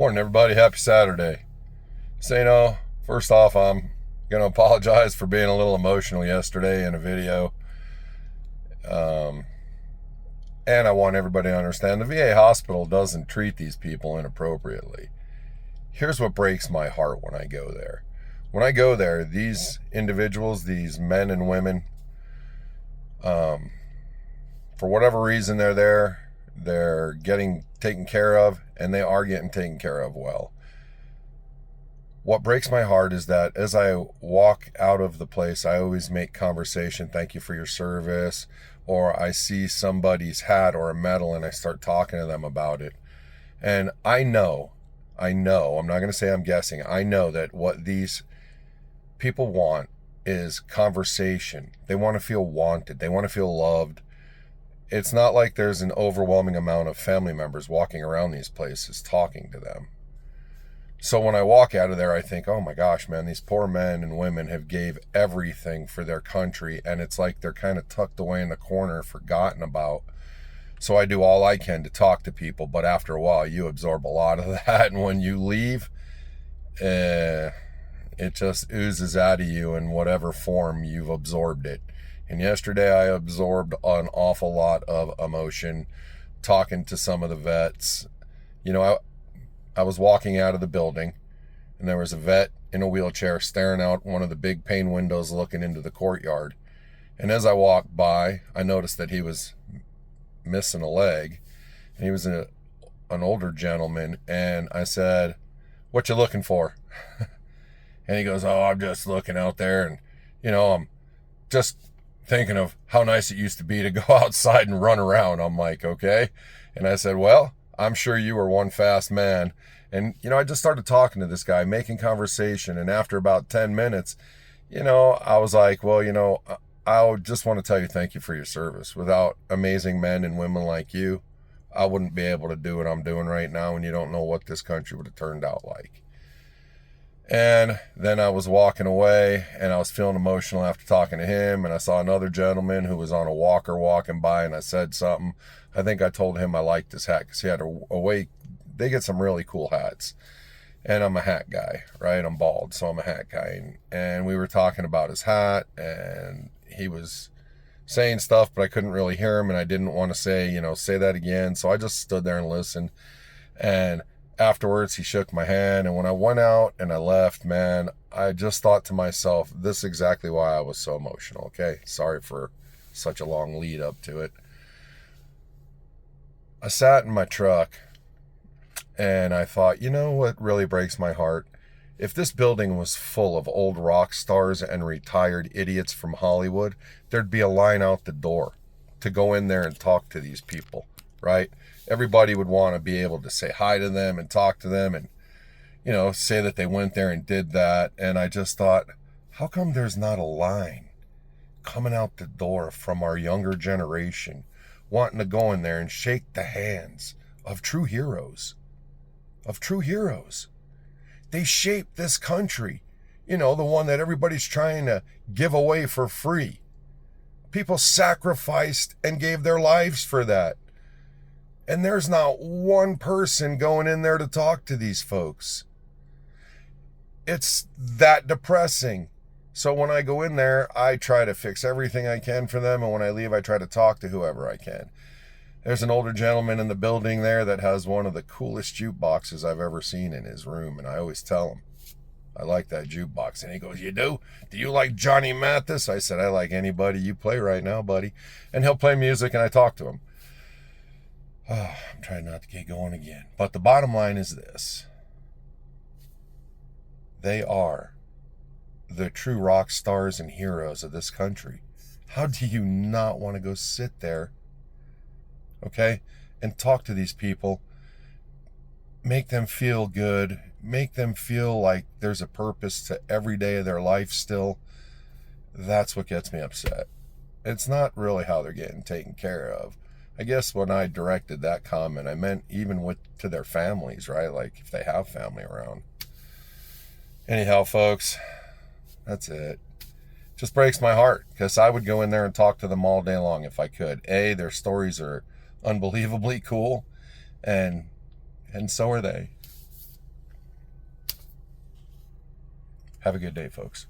Morning, everybody. Happy Saturday. So, first off, I'm going to apologize for being a little emotional yesterday in a video. Um, and I want everybody to understand the VA hospital doesn't treat these people inappropriately. Here's what breaks my heart when I go there. When I go there, these individuals, these men and women, for whatever reason they're there, they're getting taken care of, and they are getting taken care of well. What breaks my heart is that as I walk out of the place, I always make conversation, thank you for your service, or I see somebody's hat or a medal and I start talking to them about it. And I know, I'm not going to say I'm guessing, I know that what these people want is conversation. They want to feel wanted. They want to feel loved. It's not like there's an overwhelming amount of family members walking around these places talking to them. So when I walk out of there, I think, oh my gosh, man, these poor men and women have gave everything for their country, and it's like they're kind of tucked away in the corner, forgotten about. So I do all I can to talk to people, but after a while, you absorb a lot of that, and when you leave, it just oozes out of you in whatever form you've absorbed it. And yesterday, I absorbed an awful lot of emotion talking to some of the vets. I was walking out of the building, and there was a vet in a wheelchair staring out one of the big pane windows looking into the courtyard. And as I walked by, I noticed that he was missing a leg, and he was an older gentleman. And I said, "What you looking for?" And he goes, "Oh, I'm just looking out there, and I'm just thinking of how nice it used to be to go outside and run around." I'm like, "Okay." And I said, "Well, I'm sure you were one fast man." And, I just started talking to this guy, making conversation. And after about 10 minutes, I was like, well, I just want to tell you thank you for your service. Without amazing men and women like you, I wouldn't be able to do what I'm doing right now. And you don't know what this country would have turned out like. And then I was walking away, and I was feeling emotional after talking to him. And I saw another gentleman who was on a walker walking by, and I said something. I think I told him I liked his hat because he had a way. They get some really cool hats. And I'm a hat guy, right? I'm bald, so I'm a hat guy. And we were talking about his hat, and he was saying stuff, but I couldn't really hear him, and I didn't want to say that again. So I just stood there and listened. And afterwards, he shook my hand. And when I went out and I left, man, I just thought to myself, this is exactly why I was so emotional, okay? Sorry for such a long lead up to it. I sat in my truck, and I thought, what really breaks my heart? If this building was full of old rock stars and retired idiots from Hollywood, there'd be a line out the door to go in there and talk to these people, right? Everybody would want to be able to say hi to them and talk to them and, say that they went there and did that. And I just thought, how come there's not a line coming out the door from our younger generation wanting to go in there and shake the hands of true heroes? They shaped this country, the one that everybody's trying to give away for free. People sacrificed and gave their lives for that. And there's not one person going in there to talk to these folks. It's that depressing. So when I go in there, I try to fix everything I can for them. And when I leave, I try to talk to whoever I can. There's an older gentleman in the building there that has one of the coolest jukeboxes I've ever seen in his room. And I always tell him, I like that jukebox. And he goes, you do? Do you like Johnny Mathis? I said, I like anybody you play right now, buddy. And he'll play music, and I talk to him. Oh, I'm trying not to get going again. But the bottom line is this. They are the true rock stars and heroes of this country. How do you not want to go sit there, okay, and talk to these people, make them feel good, make them feel like there's a purpose to every day of their life still? That's what gets me upset. It's not really how they're getting taken care of. I guess when I directed that comment, I meant even to their families, right? Like if they have family around. Anyhow, folks, that's it. Just breaks my heart because I would go in there and talk to them all day long if I could. Their stories are unbelievably cool, and so are they. Have a good day, folks.